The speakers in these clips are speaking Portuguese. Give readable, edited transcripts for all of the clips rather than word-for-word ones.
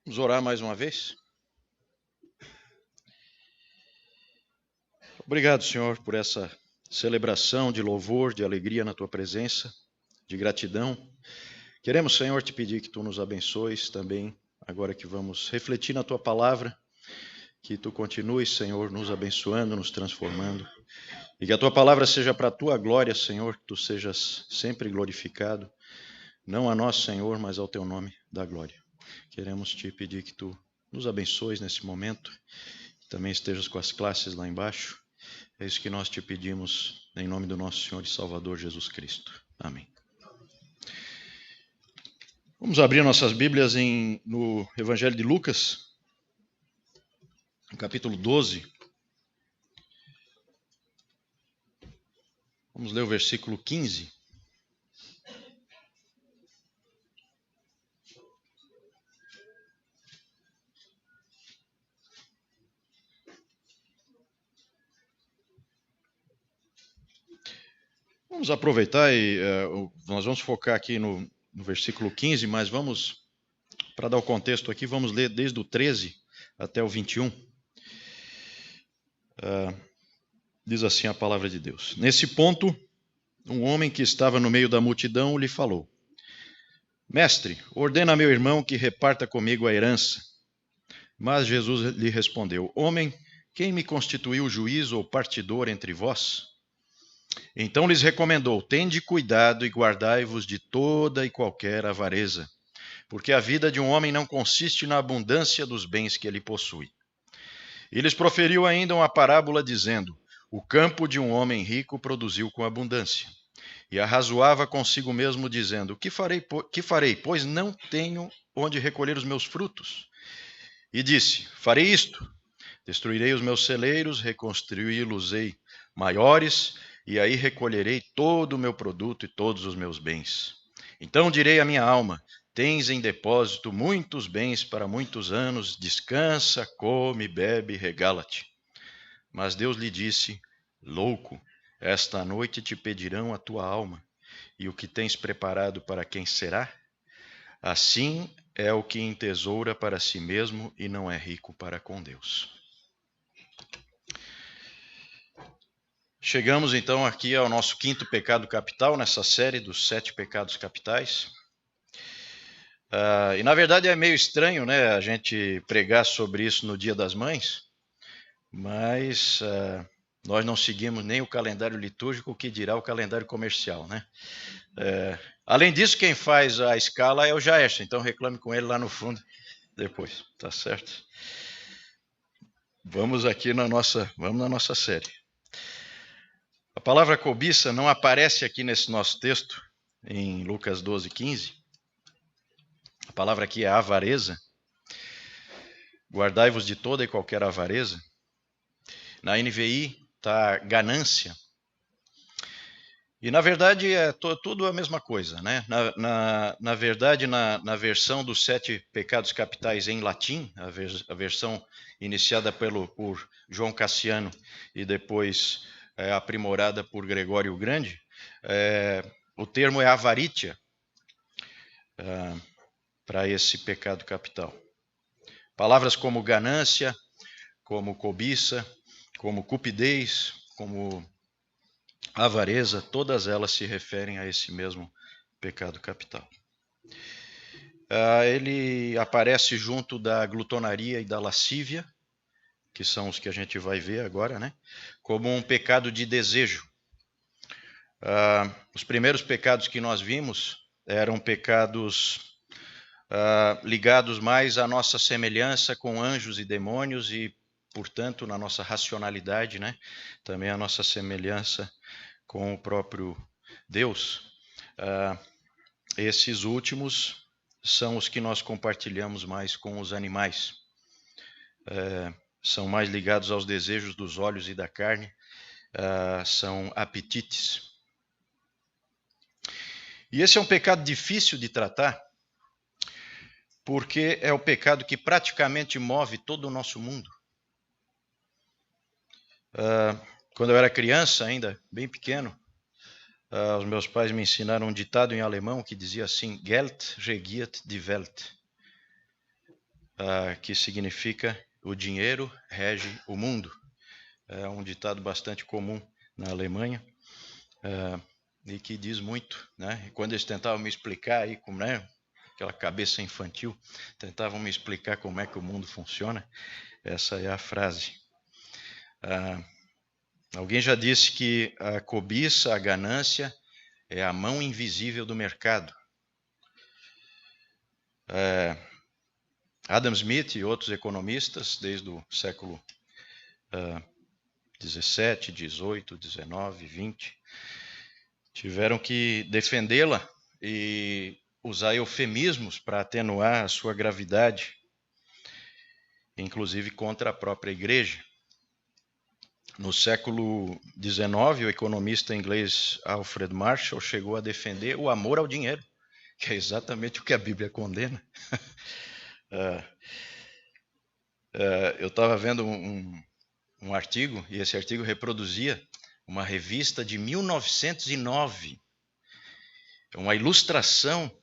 Vamos orar mais uma vez? Obrigado, Senhor, por essa celebração de louvor, de alegria na Tua presença, de gratidão. Queremos, Senhor, te pedir que Tu nos abençoes também, agora que vamos refletir na Tua palavra, que Tu continues, Senhor, nos abençoando, nos transformando, e que a Tua palavra seja para a Tua glória, Senhor, que Tu sejas sempre glorificado, não a nós, Senhor, mas ao Teu nome da glória. Queremos te pedir que Tu nos abençoes nesse momento, também estejas com as classes lá embaixo. É isso que nós te pedimos em nome do nosso Senhor e Salvador Jesus Cristo. Amém. Vamos abrir nossas Bíblias no Evangelho de Lucas, no capítulo 12. Vamos ler o versículo 15. Vamos aproveitar e nós vamos focar aqui no versículo 15, mas vamos, para dar o contexto aqui, vamos ler desde o 13 até o 21. Diz assim a palavra de Deus. Nesse ponto, um homem que estava no meio da multidão lhe falou: Mestre, ordena a meu irmão que reparta comigo a herança. Mas Jesus lhe respondeu: Homem, quem me constituiu juiz ou partidor entre vós? Então lhes recomendou: Tende cuidado e guardai-vos de toda e qualquer avareza, porque a vida de um homem não consiste na abundância dos bens que ele possui. E lhes proferiu ainda uma parábola dizendo: O campo de um homem rico produziu com abundância. E arrazoava consigo mesmo, dizendo: Que farei, pois não tenho onde recolher os meus frutos? E disse: Farei isto: destruirei os meus celeiros, reconstruí-los-ei maiores, e aí recolherei todo o meu produto e todos os meus bens. Então direi à minha alma: Tens em depósito muitos bens para muitos anos, descansa, come, bebe, regala-te. Mas Deus lhe disse: Louco, esta noite te pedirão a tua alma, e o que tens preparado para quem será? Assim é o que entesoura para si mesmo e não é rico para com Deus. Chegamos então aqui ao nosso quinto pecado capital, nessa série dos 7 pecados capitais. E na verdade é meio estranho, né, a gente pregar sobre isso no Dia das Mães, mas nós não seguimos nem o calendário litúrgico, o que dirá o calendário comercial, né? Além disso, quem faz a escala é o Jaércio, então reclame com ele lá no fundo depois, tá certo? Vamos na nossa série. A palavra cobiça não aparece aqui nesse nosso texto, em Lucas 12, 15. A palavra aqui é avareza. Guardai-vos de toda e qualquer avareza. Na NVI está ganância. E na verdade é tudo a mesma coisa, né? Na verdade, na versão dos 7 pecados capitais em latim, a versão iniciada por João Cassiano e depois aprimorada por Gregório o Grande, o termo é avaritia para esse pecado capital. Palavras como ganância, como cobiça, como cupidez, como avareza, todas elas se referem a esse mesmo pecado capital. Ele aparece junto da glutonaria e da lascívia, que são os que a gente vai ver agora, né? Como um pecado de desejo. Os primeiros pecados que nós vimos eram pecados ligados mais à nossa semelhança com anjos e demônios e, portanto, na nossa racionalidade, né? Também a nossa semelhança com o próprio Deus. Esses últimos são os que nós compartilhamos mais com os animais. São mais ligados aos desejos dos olhos e da carne, são apetites. E esse é um pecado difícil de tratar, porque é o pecado que praticamente move todo o nosso mundo. Quando eu era criança ainda, bem pequeno, os meus pais me ensinaram um ditado em alemão que dizia assim: Geld regiert die Welt. que significa o dinheiro rege o mundo. É um ditado bastante comum na Alemanha e que diz muito, né? E quando eles tentavam me explicar aí como é aquela cabeça infantil, tentavam me explicar como é que o mundo funciona, essa é a frase. Alguém já disse que a cobiça, a ganância, é a mão invisível do mercado. Adam Smith e outros economistas, desde o século 17, 18, 19, 20, tiveram que defendê-la e usar eufemismos para atenuar a sua gravidade, inclusive contra a própria igreja. No século XIX, o economista inglês Alfred Marshall chegou a defender o amor ao dinheiro, que é exatamente o que a Bíblia condena. Eu estava vendo um artigo, e esse artigo reproduzia uma revista de 1909, uma ilustração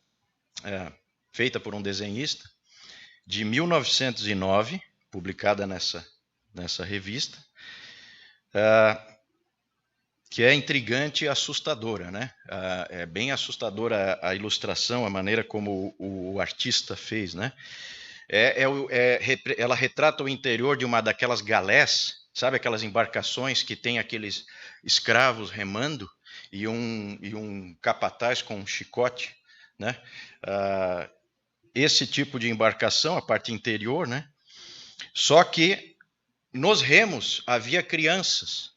feita por um desenhista de 1909, publicada nessa revista, que é intrigante e assustadora, né? É bem assustadora a ilustração, a maneira como o artista fez, né? Ela retrata o interior de uma daquelas galés, sabe aquelas embarcações que tem aqueles escravos remando e um capataz com um chicote, né? Esse tipo de embarcação, a parte interior, né? Só que nos remos havia crianças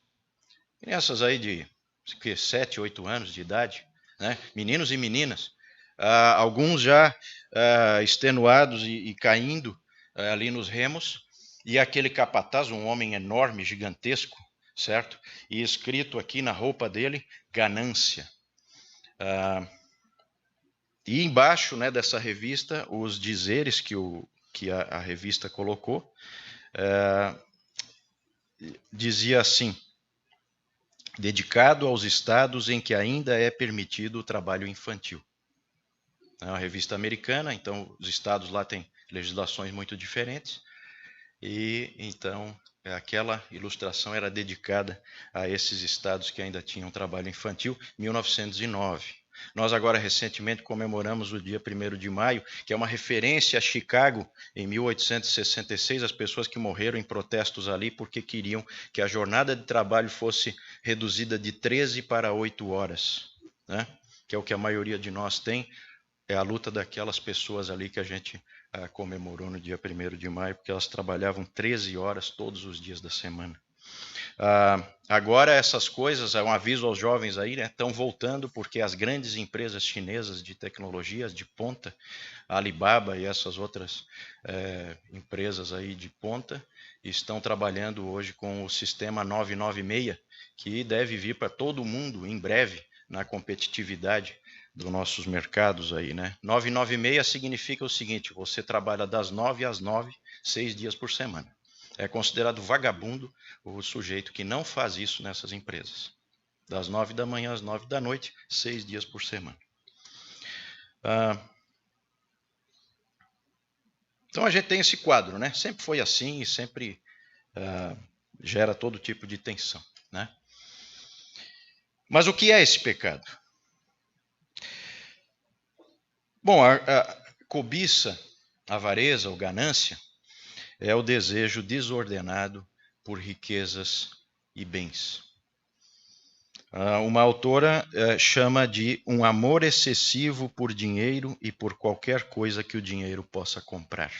aí de 7, 8 anos de idade, né? Meninos e meninas, alguns já extenuados e caindo ali nos remos, e aquele capataz, um homem enorme, gigantesco, certo? E escrito aqui na roupa dele, ganância. E embaixo, né, dessa revista, os dizeres que a revista colocou, dizia assim: dedicado aos estados em que ainda é permitido o trabalho infantil. É uma revista americana, então os estados lá têm legislações muito diferentes, e então aquela ilustração era dedicada a esses estados que ainda tinham trabalho infantil, 1909. Nós agora recentemente comemoramos o dia 1º de maio, que é uma referência a Chicago, em 1866, as pessoas que morreram em protestos ali porque queriam que a jornada de trabalho fosse reduzida de 13 para 8 horas, né? Que é o que a maioria de nós tem, é a luta daquelas pessoas ali que a gente comemorou no dia 1º de maio, porque elas trabalhavam 13 horas todos os dias da semana. Agora essas coisas, é um aviso aos jovens aí, né, estão voltando porque as grandes empresas chinesas de tecnologias de ponta, a Alibaba e essas outras empresas aí de ponta, estão trabalhando hoje com o sistema 996, que deve vir para todo mundo em breve na competitividade dos nossos mercados aí, né? 996 significa o seguinte: você trabalha das 9 às 9, 6 dias por semana. É considerado vagabundo o sujeito que não faz isso nessas empresas. Das 9 da manhã às 9 da noite, 6 dias por semana. Então a gente tem esse quadro, né? Sempre foi assim e sempre gera todo tipo de tensão, né? Mas o que é esse pecado? Bom, a cobiça, a avareza ou ganância é o desejo desordenado por riquezas e bens. Uma autora chama de um amor excessivo por dinheiro e por qualquer coisa que o dinheiro possa comprar.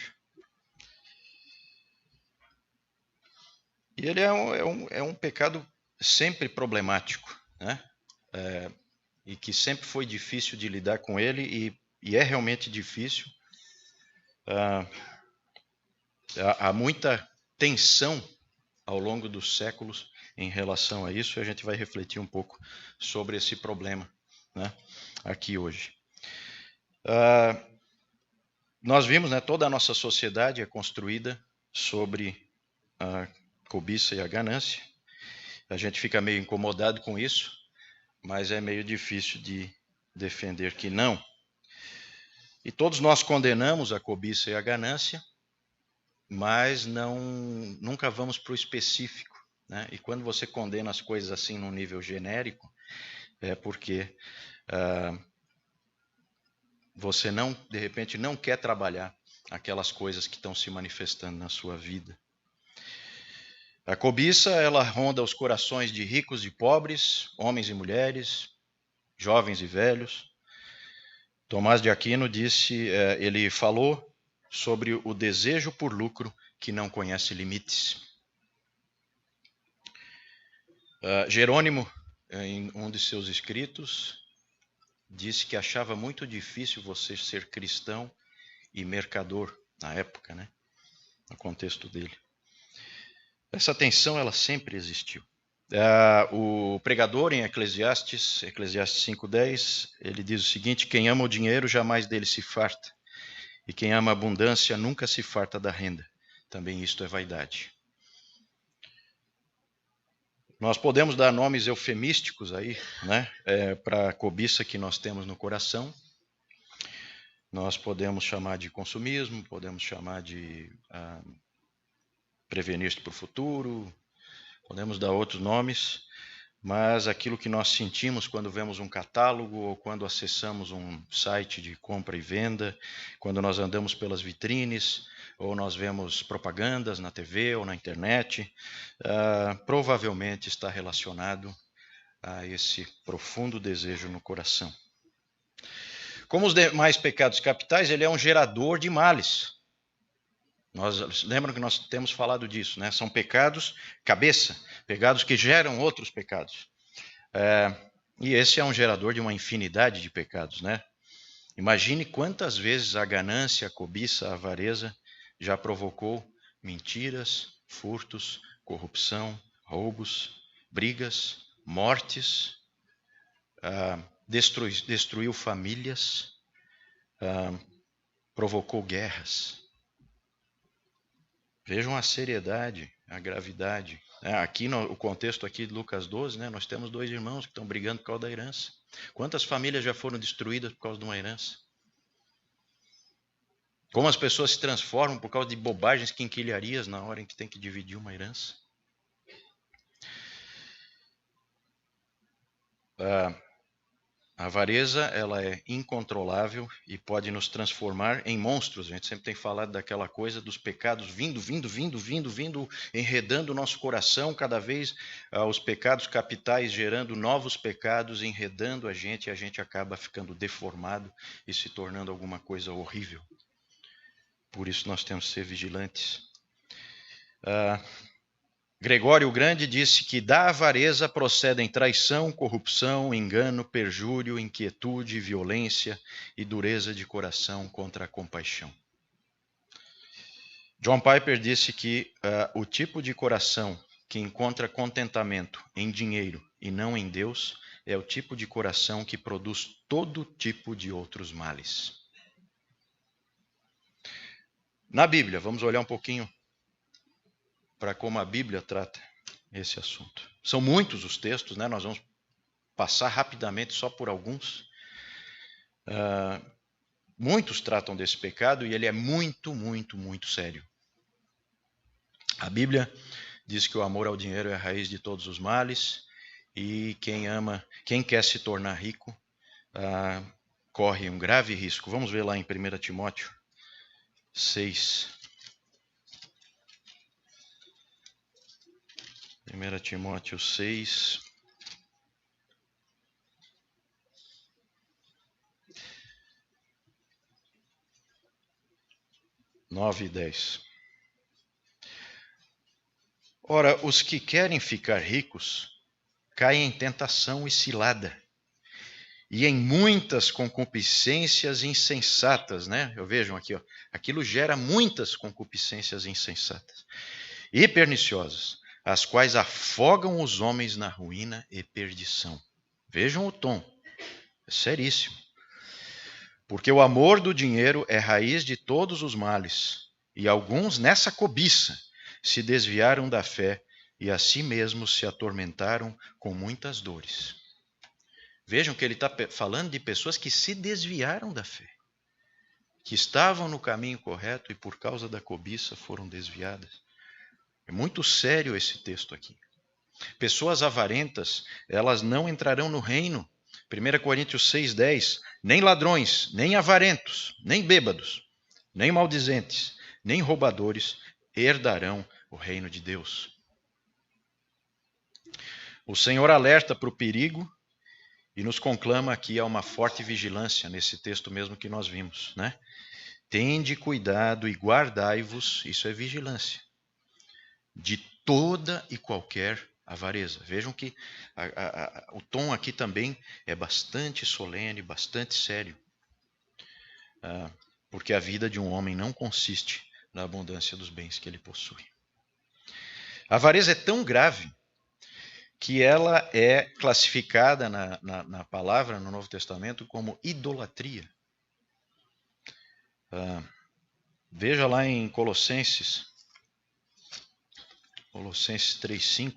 E ele é um pecado sempre problemático, né? E que sempre foi difícil de lidar com ele, e é realmente difícil. Há muita tensão ao longo dos séculos em relação a isso, e a gente vai refletir um pouco sobre esse problema, né, aqui hoje. Nós vimos, né, toda a nossa sociedade é construída sobre a cobiça e a ganância. A gente fica meio incomodado com isso, mas é meio difícil de defender que não. E todos nós condenamos a cobiça e a ganância, mas nunca vamos para o específico, né? E quando você condena as coisas assim num nível genérico, é porque você não, de repente, não quer trabalhar aquelas coisas que estão se manifestando na sua vida. A cobiça, ela ronda os corações de ricos e pobres, homens e mulheres, jovens e velhos. Tomás de Aquino disse, ele falou sobre o desejo por lucro que não conhece limites. Jerônimo, em um de seus escritos, disse que achava muito difícil você ser cristão e mercador na época, né? No contexto dele. Essa tensão, ela sempre existiu. O pregador em Eclesiastes 5:10, ele diz o seguinte: quem ama o dinheiro jamais dele se farta, e quem ama a abundância nunca se farta da renda. Também isto é vaidade. Nós podemos dar nomes eufemísticos aí, né, para a cobiça que nós temos no coração. Nós podemos chamar de consumismo, podemos chamar de prevenir-se para o futuro, podemos dar outros nomes, mas aquilo que nós sentimos quando vemos um catálogo ou quando acessamos um site de compra e venda, quando nós andamos pelas vitrines ou nós vemos propagandas na TV ou na internet, provavelmente está relacionado a esse profundo desejo no coração. Como os demais pecados capitais, ele é um gerador de males. Lembram que nós temos falado disso, né? São pecados cabeça, pecados que geram outros pecados. E esse é um gerador de uma infinidade de pecados, né? Imagine quantas vezes a ganância, a cobiça, a avareza já provocou mentiras, furtos, corrupção, roubos, brigas, mortes, destruiu famílias, provocou guerras. Vejam a seriedade, a gravidade. Aqui no contexto aqui de Lucas 12, né, nós temos 2 irmãos que estão brigando por causa da herança. Quantas famílias já foram destruídas por causa de uma herança? Como as pessoas se transformam por causa de bobagens, quinquilharias na hora em que tem que dividir uma herança? A avareza, ela é incontrolável e pode nos transformar em monstros. A gente sempre tem falado daquela coisa dos pecados vindo, enredando o nosso coração, cada vez os pecados capitais gerando novos pecados, enredando a gente, e a gente acaba ficando deformado e se tornando alguma coisa horrível. Por isso nós temos que ser vigilantes. Gregório o Grande disse que da avareza procedem traição, corrupção, engano, perjúrio, inquietude, violência e dureza de coração contra a compaixão. John Piper disse que o tipo de coração que encontra contentamento em dinheiro e não em Deus é o tipo de coração que produz todo tipo de outros males. Na Bíblia, vamos olhar um pouquinho para como a Bíblia trata esse assunto. São muitos os textos, né? Nós vamos passar rapidamente só por alguns. Muitos tratam desse pecado e ele é muito, muito, muito sério. A Bíblia diz que o amor ao dinheiro é a raiz de todos os males e quem quer se tornar rico, corre um grave risco. Vamos ver lá em 1 Timóteo 6. 1 Timóteo 6. (9 e 10). Ora, os que querem ficar ricos caem em tentação e cilada, e em muitas concupiscências insensatas, né? Vejam aqui, ó, aquilo gera muitas concupiscências insensatas e perniciosas, as quais afogam os homens na ruína e perdição. Vejam o tom, é seríssimo. Porque o amor do dinheiro é raiz de todos os males, e alguns nessa cobiça se desviaram da fé e a si mesmos se atormentaram com muitas dores. Vejam que ele está falando de pessoas que se desviaram da fé. que estavam no caminho correto e por causa da cobiça foram desviadas. É muito sério esse texto aqui. Pessoas avarentas, elas não entrarão no reino. 1 Coríntios 6,10. Nem ladrões, nem avarentos, nem bêbados, nem maldizentes, nem roubadores herdarão o reino de Deus. O Senhor alerta para o perigo e nos conclama aqui a uma forte vigilância, nesse texto mesmo que nós vimos, né? Tende cuidado e guardai-vos, isso é vigilância, de toda e qualquer avareza. Vejam que o tom aqui também é bastante solene, bastante sério, porque a vida de um homem não consiste na abundância dos bens que ele possui. A avareza é tão grave que ela é classificada na palavra, no Novo Testamento, como idolatria. Veja lá em Colossenses 3,5.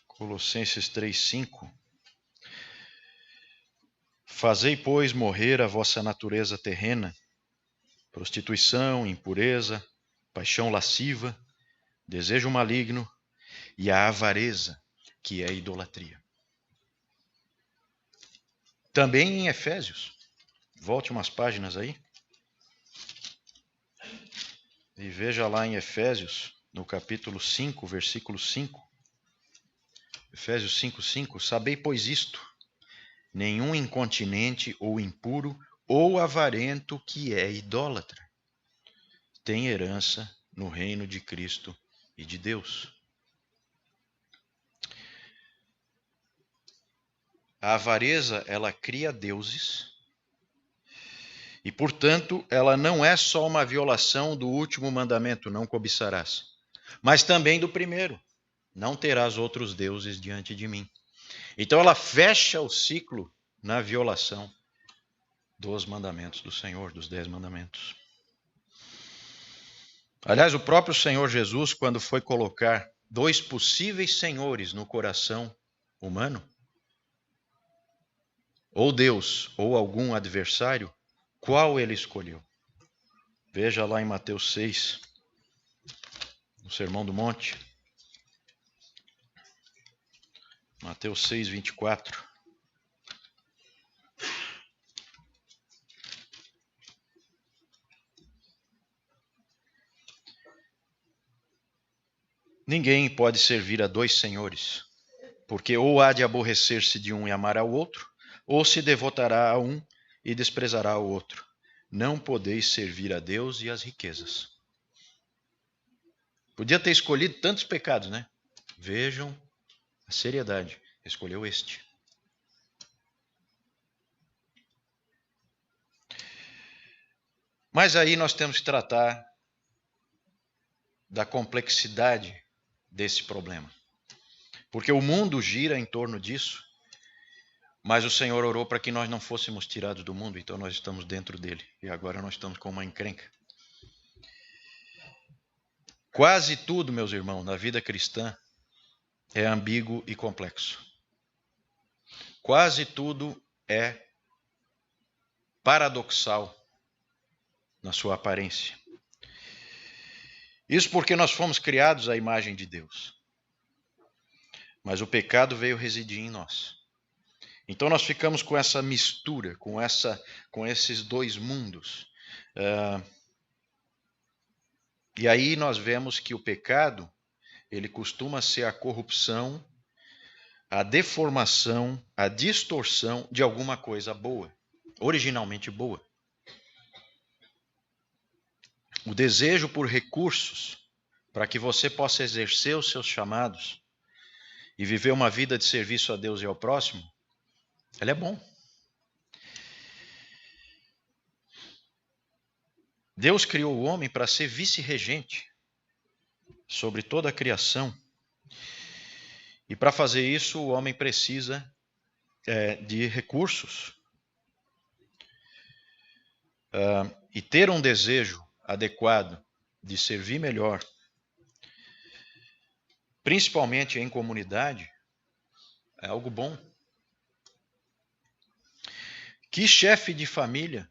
Colossenses 3,5. Fazei, pois, morrer a vossa natureza terrena, prostituição, impureza, paixão lasciva, desejo maligno e a avareza, que é a idolatria. Também em Efésios, volte umas páginas aí, e veja lá em Efésios, no capítulo 5, versículo 5, Efésios 5:5, sabei, pois, isto, nenhum incontinente ou impuro ou avarento que é idólatra tem herança no reino de Cristo e de Deus. A avareza, ela cria deuses e, portanto, ela não é só uma violação do último mandamento, não cobiçarás, mas também do primeiro, não terás outros deuses diante de mim. Então ela fecha o ciclo na violação dos mandamentos do Senhor, dos 10 mandamentos. Aliás, o próprio Senhor Jesus, quando foi colocar 2 possíveis senhores no coração humano, ou Deus ou algum adversário, qual ele escolheu? Veja lá em Mateus 6, no Sermão do Monte. Mateus 6, 24. Ninguém pode servir a 2 senhores, porque ou há de aborrecer-se de um e amar ao outro, ou se devotará a um e desprezará ao outro. Não podeis servir a Deus e às riquezas. Podia ter escolhido tantos pecados, né? Vejam a seriedade. Escolheu este. Mas aí nós temos que tratar da complexidade desse problema. Porque o mundo gira em torno disso, mas o Senhor orou para que nós não fôssemos tirados do mundo, então nós estamos dentro dele. E agora nós estamos com uma encrenca. Quase tudo, meus irmãos, na vida cristã é ambíguo e complexo. Quase tudo é paradoxal na sua aparência. Isso porque nós fomos criados à imagem de Deus. Mas o pecado veio residir em nós. Então nós ficamos com essa mistura, com esses 2 mundos. E aí nós vemos que o pecado, ele costuma ser a corrupção, a deformação, a distorção de alguma coisa boa, originalmente boa. O desejo por recursos para que você possa exercer os seus chamados e viver uma vida de serviço a Deus e ao próximo, ele é bom. Deus criou o homem para ser vice-regente sobre toda a criação. E para fazer isso, o homem precisa de recursos. E ter um desejo adequado de servir melhor, principalmente em comunidade, É algo bom. Que chefe de família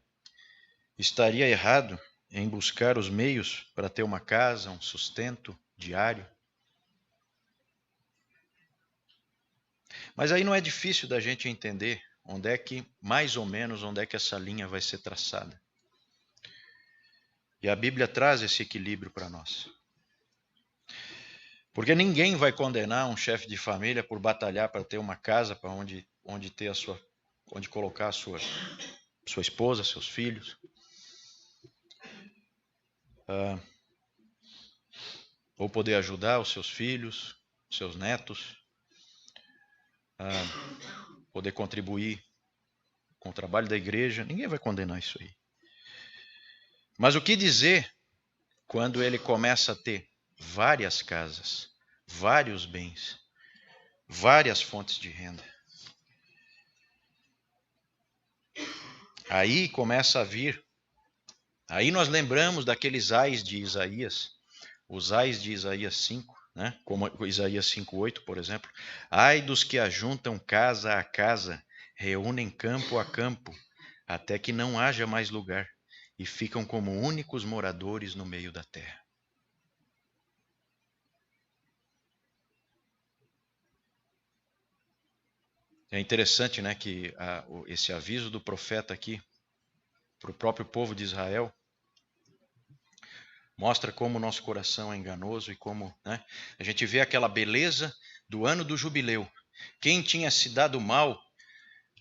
estaria errado em buscar os meios para ter uma casa, um sustento diário? Mas aí não é difícil da gente entender onde é que, mais ou menos, onde é que essa linha vai ser traçada. E a Bíblia traz esse equilíbrio para nós. Porque ninguém vai condenar um chefe de família por batalhar para ter uma casa para onde ter onde colocar a sua esposa, seus filhos. Ou poder ajudar os seus filhos, seus netos. Poder contribuir com o trabalho da igreja. Ninguém vai condenar isso aí. Mas o que dizer quando ele começa a ter várias casas, vários bens, várias fontes de renda? Aí começa a vir. Aí nós lembramos daqueles ais de Isaías, os ais de Isaías 5, né? Como Isaías 5:8, por exemplo. Ai dos que ajuntam casa a casa, reúnem campo a campo, até que não haja mais lugar, e ficam como únicos moradores no meio da terra. É interessante, né, que esse aviso do profeta aqui para o próprio povo de Israel mostra como o nosso coração é enganoso e como, né, a gente vê aquela beleza do ano do jubileu. Quem tinha se dado mal,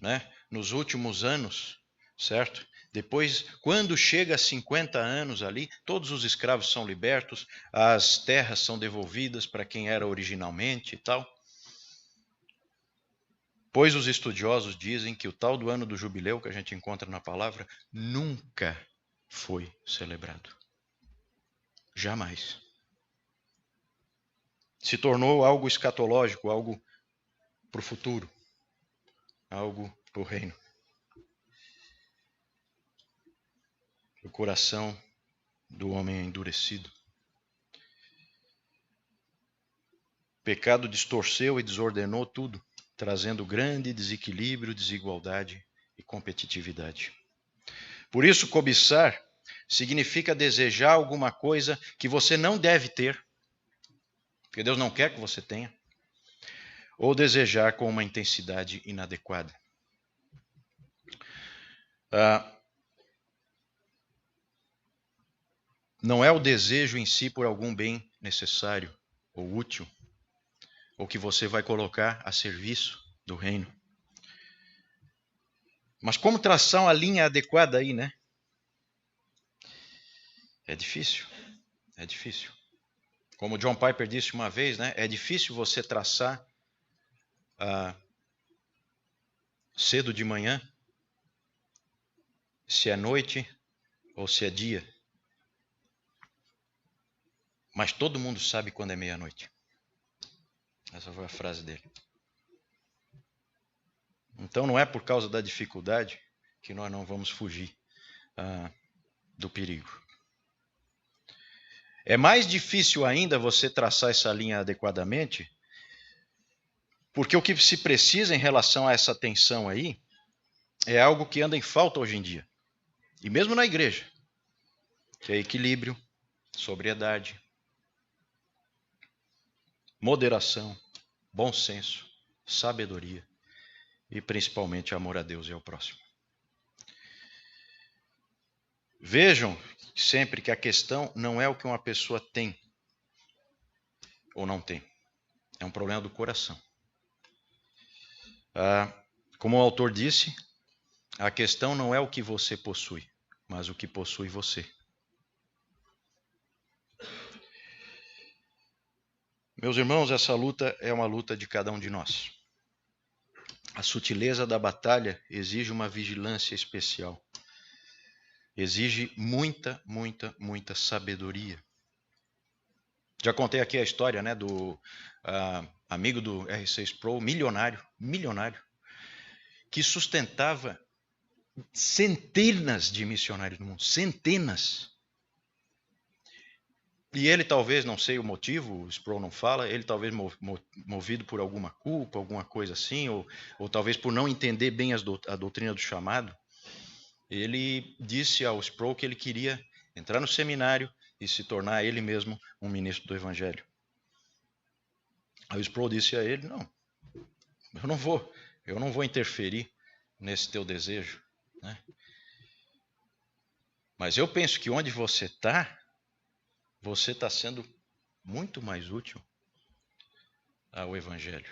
né, nos últimos anos, certo? Depois, quando chega a 50 anos ali, todos os escravos são libertos, as terras são devolvidas para quem era originalmente e tal. Pois os estudiosos dizem que o tal do ano do jubileu, que a gente encontra na palavra, nunca foi celebrado. Jamais. Se tornou algo escatológico, algo para o futuro, algo para o reino. O coração do homem é endurecido. O pecado distorceu e desordenou tudo, trazendo grande desequilíbrio, desigualdade e competitividade. Por isso, cobiçar significa desejar alguma coisa que você não deve ter, porque Deus não quer que você tenha, ou desejar com uma intensidade inadequada. Não é o desejo em si por algum bem necessário ou útil, ou que você vai colocar a serviço do reino. Mas como traçar uma linha adequada aí, né? É difícil. É difícil. Como John Piper disse uma vez, né? É difícil você traçar cedo de manhã, se é noite ou se é dia. Mas todo mundo sabe quando é meia-noite. Essa foi a frase dele. Então não é por causa da dificuldade que nós não vamos fugir do perigo. É mais difícil ainda você traçar essa linha adequadamente, porque o que se precisa em relação a essa tensão aí é algo que anda em falta hoje em dia. E mesmo na igreja, que é equilíbrio, sobriedade, moderação, bom senso, sabedoria e principalmente amor a Deus e ao próximo. Vejam sempre que a questão não é o que uma pessoa tem ou não tem. É um problema do coração. Como o autor disse, a questão não é o que você possui, mas o que possui você. Meus irmãos, essa luta é uma luta de cada um de nós. A sutileza da batalha exige uma vigilância especial. Exige muita, muita, muita sabedoria. Já contei aqui a história, né, do amigo do R6 Pro, milionário, que sustentava centenas de missionários no mundo, centenas. E ele talvez, não sei o motivo, o Sproul não fala, ele talvez movido por alguma culpa, alguma coisa assim, ou talvez por não entender bem a doutrina do chamado, ele disse ao Sproul que ele queria entrar no seminário e se tornar ele mesmo um ministro do Evangelho. Aí o Sproul disse a ele, não, eu não vou interferir nesse teu desejo, né? Mas eu penso que onde você está sendo muito mais útil ao Evangelho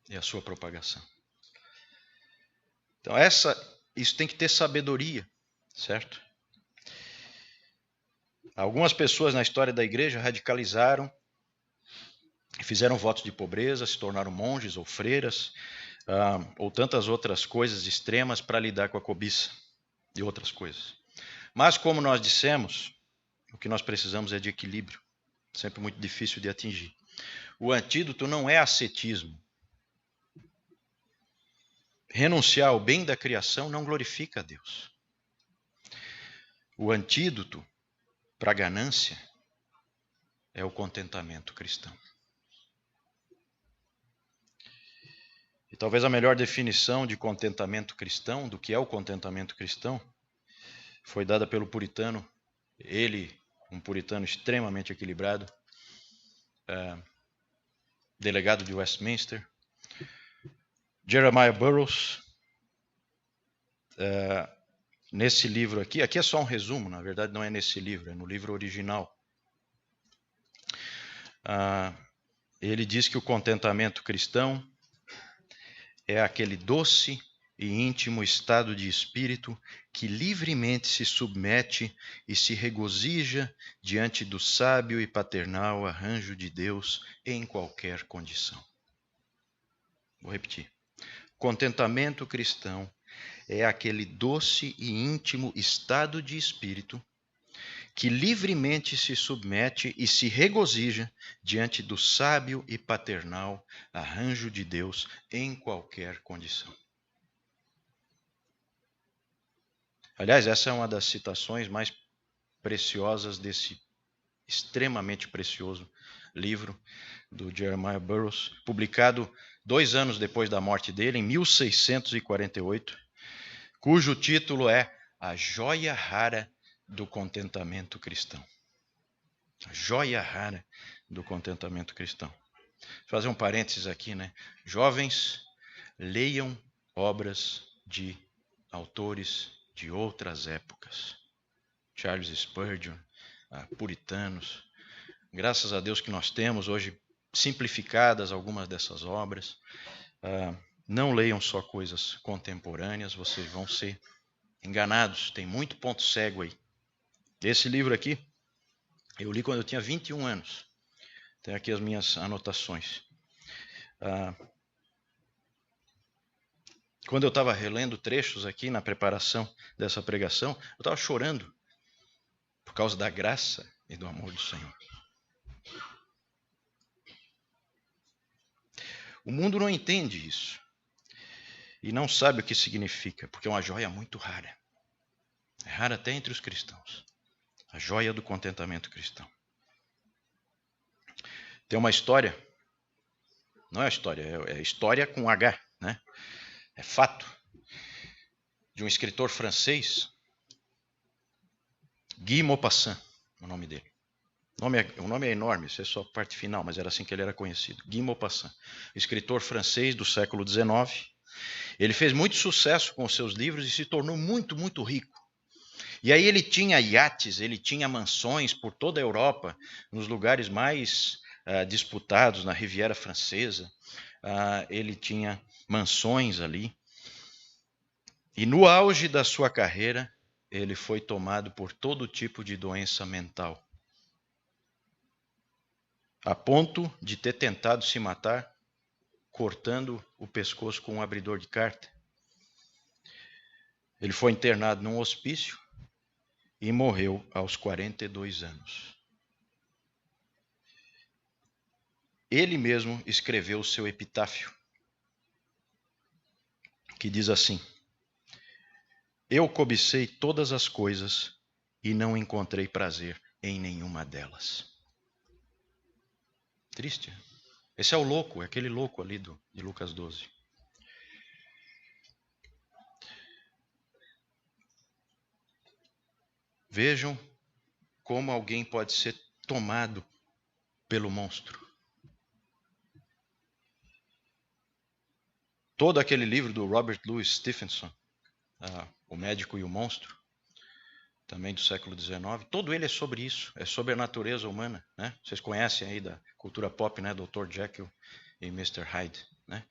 e à sua propagação. Então isso tem que ter sabedoria, certo? Algumas pessoas na história da igreja radicalizaram, fizeram votos de pobreza, se tornaram monges ou freiras, ou tantas outras coisas extremas para lidar com a cobiça e outras coisas. Mas, como nós dissemos, o que nós precisamos é de equilíbrio, sempre muito difícil de atingir. O antídoto não é ascetismo. Renunciar ao bem da criação não glorifica a Deus. O antídoto para a ganância é o contentamento cristão. E talvez a melhor definição de contentamento cristão, do que é o contentamento cristão, foi dada pelo puritano, ele, um puritano extremamente equilibrado, delegado de Westminster, Jeremiah Burroughs. Nesse livro aqui é só um resumo, na verdade não é nesse livro, é no livro original. Ele diz que o contentamento cristão é aquele doce e íntimo estado de espírito que livremente se submete e se regozija diante do sábio e paternal arranjo de Deus em qualquer condição. Vou repetir. Contentamento cristão é aquele doce e íntimo estado de espírito que livremente se submete e se regozija diante do sábio e paternal arranjo de Deus em qualquer condição. Aliás, essa é uma das citações mais preciosas desse extremamente precioso livro do Jeremiah Burroughs, publicado 2 anos depois da morte dele, em 1648, cujo título é A Joia Rara do Contentamento Cristão. A joia rara do contentamento cristão. Vou fazer um parênteses aqui, né? Jovens, leiam obras de autores de outras épocas. Charles Spurgeon, puritanos. Graças a Deus que nós temos hoje simplificadas algumas dessas obras. Não leiam só coisas contemporâneas, vocês vão ser enganados. Tem muito ponto cego aí. Esse livro aqui, eu li quando eu tinha 21 anos. Tem aqui as minhas anotações. Quando eu estava relendo trechos aqui na preparação dessa pregação, eu estava chorando por causa da graça e do amor do Senhor. O mundo não entende isso e não sabe o que significa, porque é uma joia muito rara. É rara até entre os cristãos. A joia do contentamento cristão. Tem uma história, não é história, é história com H, né? É fato, de um escritor francês, Guy Maupassant, o nome dele. O nome é enorme, isso é só a parte final, mas era assim que ele era conhecido. Guy Maupassant, escritor francês do século XIX. Ele fez muito sucesso com os seus livros e se tornou muito, muito rico. E aí ele tinha iates, ele tinha mansões por toda a Europa, nos lugares mais disputados, na Riviera Francesa. Ele tinha mansões ali. E no auge da sua carreira, ele foi tomado por todo tipo de doença mental, a ponto de ter tentado se matar cortando o pescoço com um abridor de carta. Ele foi internado num hospício e morreu aos 42 anos. Ele mesmo escreveu o seu epitáfio, que diz assim: Eu cobicei todas as coisas e não encontrei prazer em nenhuma delas. Triste. Esse é o louco, é aquele louco ali de Lucas 12. Vejam como alguém pode ser tomado pelo monstro. Todo aquele livro do Robert Louis Stevenson, O Médico e o Monstro, também do século XIX, todo ele é sobre isso, é sobre a natureza humana, né? Vocês conhecem aí da cultura pop, né? Dr. Jekyll e Mr. Hyde, né?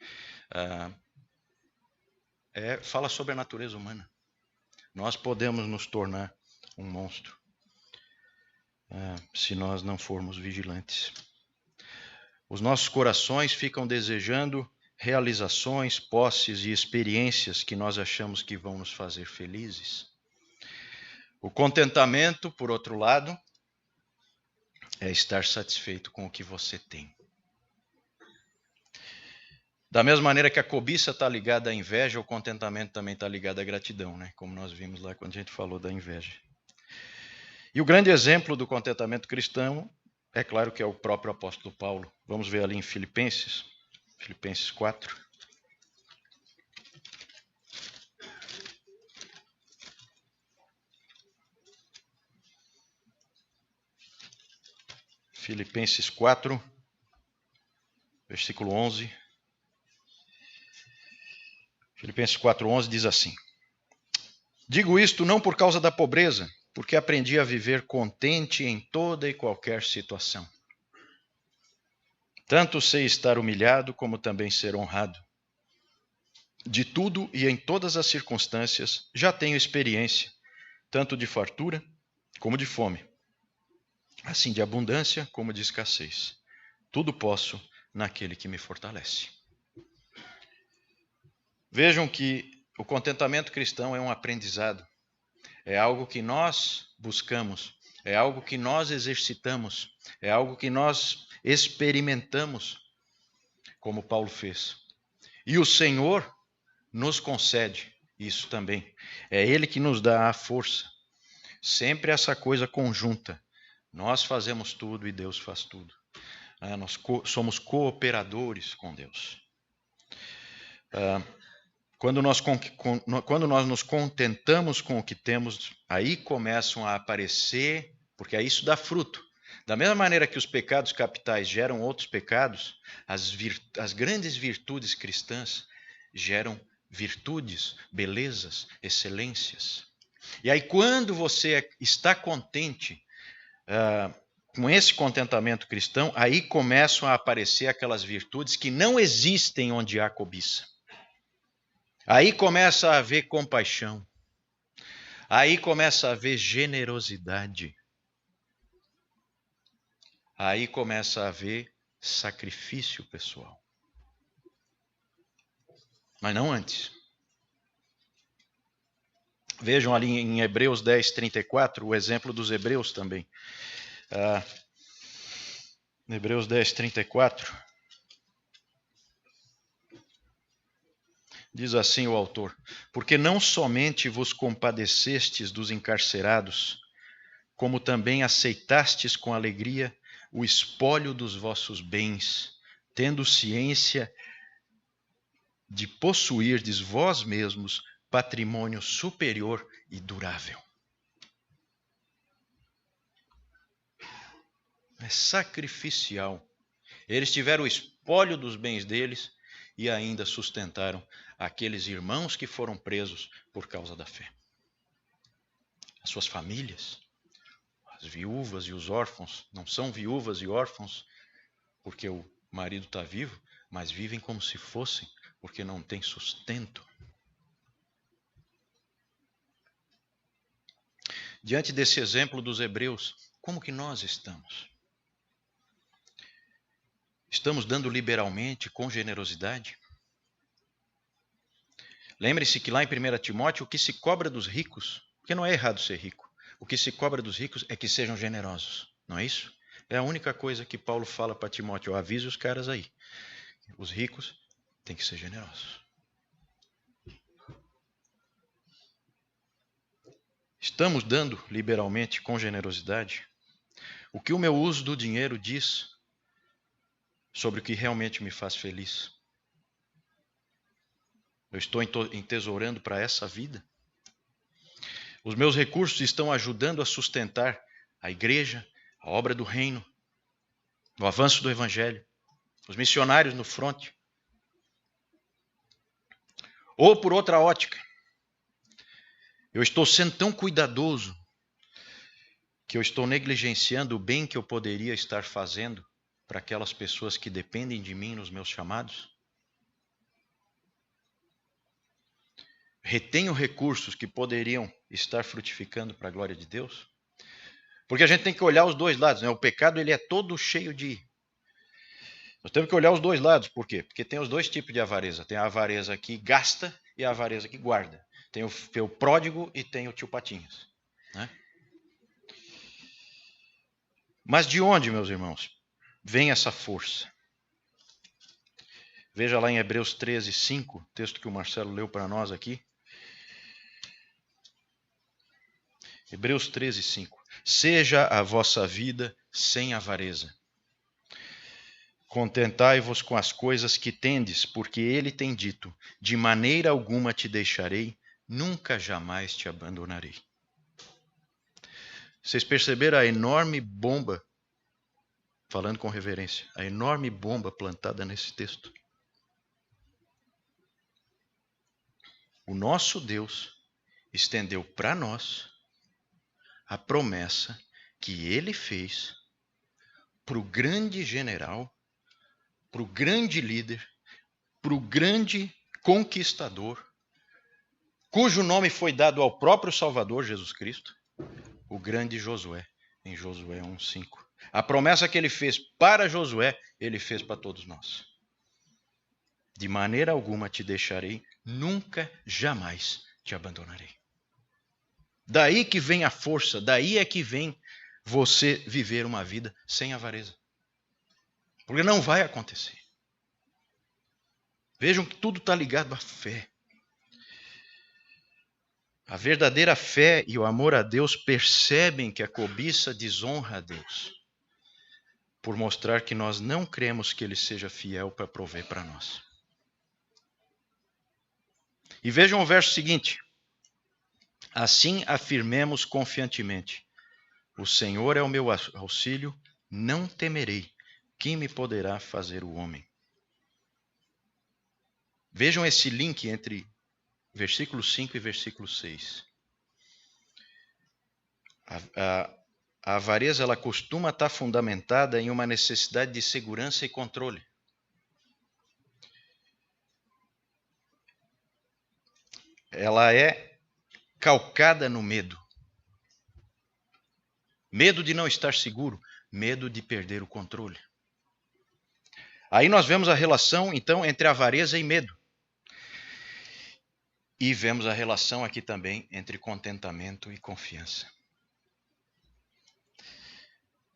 Fala sobre a natureza humana. Nós podemos nos tornar um monstro se nós não formos vigilantes. Os nossos corações ficam desejando realizações, posses e experiências que nós achamos que vão nos fazer felizes. O contentamento, por outro lado, é estar satisfeito com o que você tem. Da mesma maneira que a cobiça está ligada à inveja, o contentamento também está ligado à gratidão, né? Como nós vimos lá quando a gente falou da inveja. E o grande exemplo do contentamento cristão, é claro que é o próprio apóstolo Paulo. Vamos ver ali em Filipenses 4. Filipenses 4, versículo 11. Filipenses 4:11 diz assim: Digo isto não por causa da pobreza, porque aprendi a viver contente em toda e qualquer situação. Tanto sei estar humilhado, como também ser honrado. De tudo e em todas as circunstâncias já tenho experiência, tanto de fartura como de fome, assim de abundância como de escassez. Tudo posso naquele que me fortalece. Vejam que o contentamento cristão é um aprendizado. É algo que nós buscamos, é algo que nós exercitamos, é algo que nós experimentamos, como Paulo fez. E o Senhor nos concede isso também. É Ele que nos dá a força. Sempre essa coisa conjunta. Nós fazemos tudo e Deus faz tudo. Nós somos cooperadores com Deus. Quando nós nos contentamos com o que temos, aí começam a aparecer, porque aí isso dá fruto. Da mesma maneira que os pecados capitais geram outros pecados, as grandes virtudes cristãs geram virtudes, belezas, excelências. E aí quando você está contente, com esse contentamento cristão, aí começam a aparecer aquelas virtudes que não existem onde há cobiça. Aí começa a haver compaixão. Aí começa a haver generosidade. Aí começa a haver sacrifício pessoal. Mas não antes. Vejam ali em Hebreus 10:34, o exemplo dos hebreus também. Hebreus 10:34. Diz assim o autor: Porque não somente vos compadecestes dos encarcerados, como também aceitastes com alegria o espólio dos vossos bens, tendo ciência de possuirdes vós mesmos patrimônio superior e durável. É sacrificial. Eles tiveram o espólio dos bens deles e ainda sustentaram aqueles irmãos que foram presos por causa da fé. As suas famílias, as viúvas e os órfãos, não são viúvas e órfãos porque o marido está vivo, mas vivem como se fossem, porque não tem sustento. Diante desse exemplo dos hebreus, como que nós estamos? Estamos dando liberalmente, com generosidade? Lembre-se que lá em 1 Timóteo, o que se cobra dos ricos, porque não é errado ser rico, o que se cobra dos ricos é que sejam generosos, não é isso? É a única coisa que Paulo fala para Timóteo: avise os caras aí, os ricos têm que ser generosos. Estamos dando liberalmente, com generosidade? O que o meu uso do dinheiro diz sobre o que realmente me faz feliz? Eu estou entesourando para essa vida? Os meus recursos estão ajudando a sustentar a igreja, a obra do reino, o avanço do evangelho, os missionários no fronte? Ou por outra ótica, eu estou sendo tão cuidadoso que eu estou negligenciando o bem que eu poderia estar fazendo para aquelas pessoas que dependem de mim nos meus chamados? Retenho recursos que poderiam estar frutificando para a glória de Deus? Porque a gente tem que olhar os dois lados, né? O pecado ele é todo cheio de... Nós temos que olhar os dois lados. Por quê? Porque tem os dois tipos de avareza. Tem a avareza que gasta e a avareza que guarda. Tem o pródigo e tem o tio Patinhas, né? Mas de onde, meus irmãos, vem essa força? Veja lá em Hebreus 13, 5, texto que o Marcelo leu para nós aqui. Hebreus 13, 5. Seja a vossa vida sem avareza. Contentai-vos com as coisas que tendes, porque ele tem dito, de maneira alguma te deixarei, nunca jamais te abandonarei. Vocês perceberam a enorme bomba, falando com reverência, a enorme bomba plantada nesse texto? O nosso Deus estendeu para nós a promessa que ele fez para o grande general, para o grande líder, para o grande conquistador, cujo nome foi dado ao próprio Salvador Jesus Cristo, o grande Josué, em Josué 1:5. A promessa que ele fez para Josué, ele fez para todos nós. De maneira alguma te deixarei, nunca, jamais te abandonarei. Daí que vem a força, daí é que vem você viver uma vida sem avareza. Porque não vai acontecer. Vejam que tudo está ligado à fé. A verdadeira fé e o amor a Deus percebem que a cobiça desonra a Deus, por mostrar que nós não cremos que Ele seja fiel para prover para nós. E vejam o verso seguinte. Assim afirmemos confiantemente: o Senhor é o meu auxílio, não temerei. Quem me poderá fazer o homem? Vejam esse link entre versículo 5 e versículo 6. A avareza ela costuma estar fundamentada em uma necessidade de segurança e controle. Ela é calcada no medo. Medo de não estar seguro, medo de perder o controle. Aí nós vemos a relação, então, entre avareza e medo. E vemos a relação aqui também entre contentamento e confiança.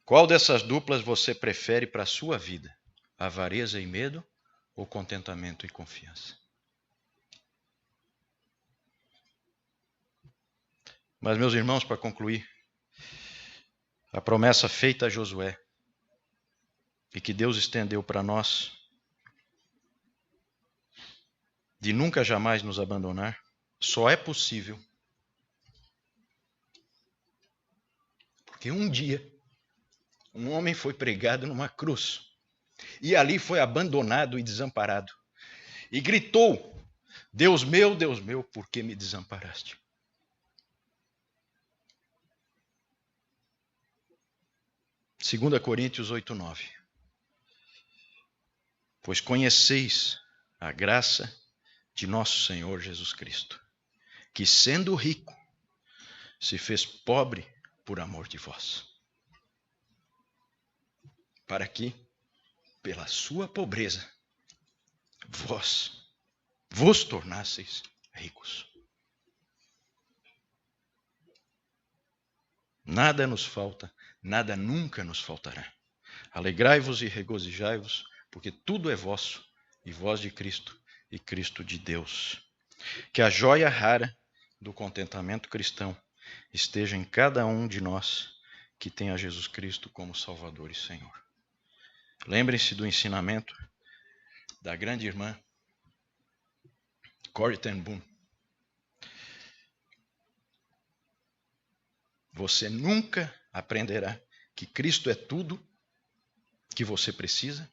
Qual dessas duplas você prefere para a sua vida? Avareza e medo ou contentamento e confiança? Mas, meus irmãos, para concluir, a promessa feita a Josué e que Deus estendeu para nós de nunca jamais nos abandonar, só é possível porque um dia um homem foi pregado numa cruz e ali foi abandonado e desamparado e gritou: Deus meu, por que me desamparaste? Segunda Coríntios 8:9. Pois conheceis a graça de nosso Senhor Jesus Cristo, que sendo rico, se fez pobre por amor de vós, para que, pela sua pobreza, vós vos tornasseis ricos. Nada nos falta, nada nunca nos faltará. Alegrai-vos e regozijai-vos, porque tudo é vosso, e vós de Cristo, e Cristo de Deus. Que a joia rara do contentamento cristão esteja em cada um de nós que têm a Jesus Cristo como Salvador e Senhor. Lembrem-se do ensinamento da grande irmã Corrie ten Boom. Você nunca aprenderá que Cristo é tudo que você precisa,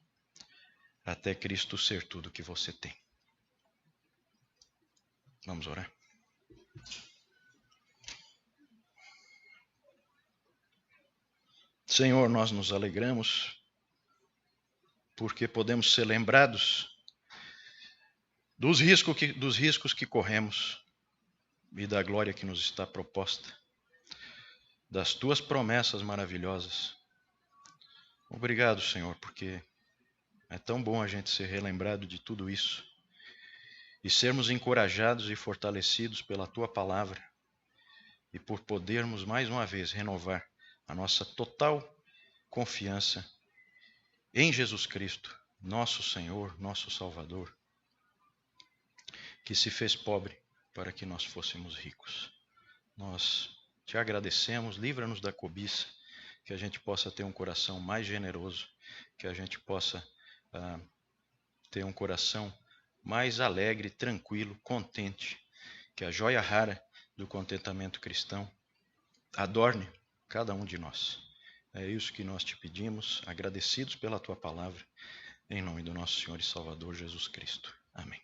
até Cristo ser tudo que você tem. Vamos orar? Senhor, nós nos alegramos porque podemos ser lembrados dos riscos que corremos e da glória que nos está proposta, das tuas promessas maravilhosas. Obrigado, Senhor, porque é tão bom a gente ser relembrado de tudo isso e sermos encorajados e fortalecidos pela tua palavra e por podermos mais uma vez renovar a nossa total confiança em Jesus Cristo, nosso Senhor, nosso Salvador, que se fez pobre para que nós fôssemos ricos. Nós te agradecemos, livra-nos da cobiça, que a gente possa ter um coração mais generoso, que a gente possa ter um coração mais alegre, tranquilo, contente, que a joia rara do contentamento cristão adorne cada um de nós. É isso que nós te pedimos, agradecidos pela tua palavra, em nome do nosso Senhor e Salvador Jesus Cristo. Amém.